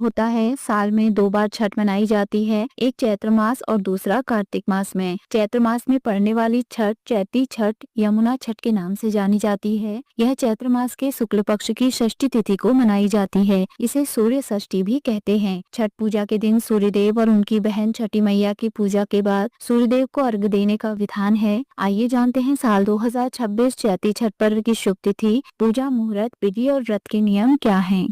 होता है। साल में 2 बार छठ मनाई जाती है, एक चैत्र मास और दूसरा कार्तिक मास में। चैत्र मास में पड़ने वाली छठ चैती छठ, यमुना छठ के नाम से जानी जाती है। यह चैत्र मास के शुक्ल पक्ष की षष्ठी तिथि को मनाई जाती है। इसे सूर्य षष्ठी भी कहते हैं। छठ पूजा के दिन सूर्यदेव और उनकी बहन छठी मैया की पूजा के बाद सूर्यदेव को अर्घ्य देने का विधान है। आइए जानते हैं साल 2026 चैती छठ पर्व की शुभ तिथि, पूजा, मुहूर्त, विधि और व्रत के नियम क्या हैं।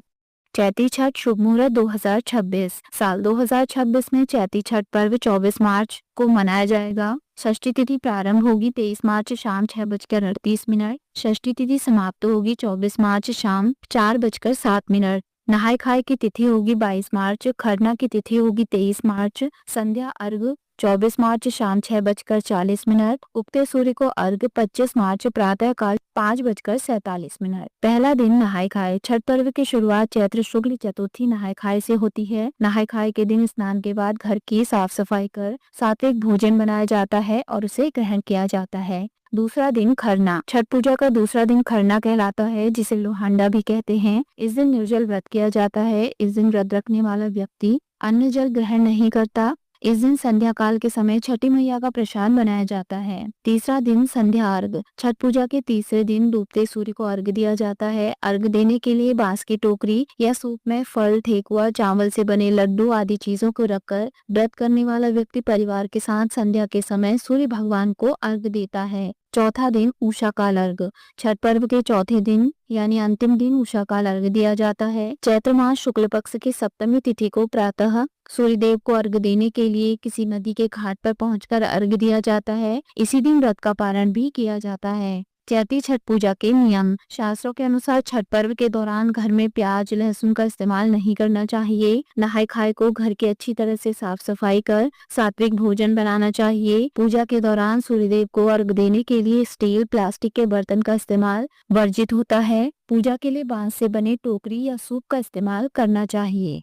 चैती छठ शुभ मुहूर्त 2026। साल 2026 में चैती छठ पर्व 24 मार्च को मनाया जाएगा। षष्ठी तिथि प्रारंभ होगी 23 मार्च शाम 6:38। षष्ठी तिथि समाप्त होगी 24 मार्च शाम 4:07। नहाय खाए की तिथि होगी 22 मार्च। खरना की तिथि होगी 23 मार्च। संध्या अर्घ 24 मार्च शाम 6:40। उगते सूर्य को अर्घ 25 मार्च प्रातः काल 5:47। पहला दिन नहाय खाए। छठ पर्व की शुरुआत चैत्र शुक्ल चतुर्थी नहाय खाए से होती है। नहाय खाए के दिन स्नान के बाद घर की साफ सफाई कर सात्विक भोजन बनाया जाता है और उसे ग्रहण किया जाता है। दूसरा दिन खरना। छठ पूजा का दूसरा दिन खरना कहलाता है, जिसे लोहांडा भी कहते हैं। इस दिन निर्जल व्रत किया जाता है। इस दिन व्रत रखने वाला व्यक्ति अन्न जल ग्रहण नहीं करता। इस दिन संध्या काल के समय छठी मैया का प्रसाद बनाया जाता है। तीसरा दिन संध्या अर्घ। छठ पूजा के तीसरे दिन डूबते सूर्य को अर्घ दिया जाता है। अर्घ देने के लिए बांस की टोकरी या सूप में फल, ठेकुआ, चावल से बने लड्डू आदि चीजों को रखकर व्रत करने वाला व्यक्ति परिवार के साथ संध्या के समय सूर्य भगवान को अर्घ देता है। चौथा दिन उषा काल अर्घ। छठ पर्व के चौथे दिन यानी अंतिम दिन उषा काल अर्घ दिया जाता है। चैत्र मास शुक्ल पक्ष की सप्तमी तिथि को प्रातः सूर्यदेव को अर्घ देने के लिए किसी नदी के घाट पर पहुंचकर अर्घ दिया जाता है। इसी दिन व्रत का पारण भी किया जाता है। चैती छठ पूजा के नियम। शास्त्रों के अनुसार छठ पर्व के दौरान घर में प्याज लहसुन का इस्तेमाल नहीं करना चाहिए। नहाय खाए को घर की अच्छी तरह से साफ सफाई कर सात्विक भोजन बनाना चाहिए। पूजा के दौरान सूर्यदेव को अर्घ देने के लिए स्टील, प्लास्टिक के बर्तन का इस्तेमाल वर्जित होता है। पूजा के लिए बांस से बने टोकरी या सूप का इस्तेमाल करना चाहिए।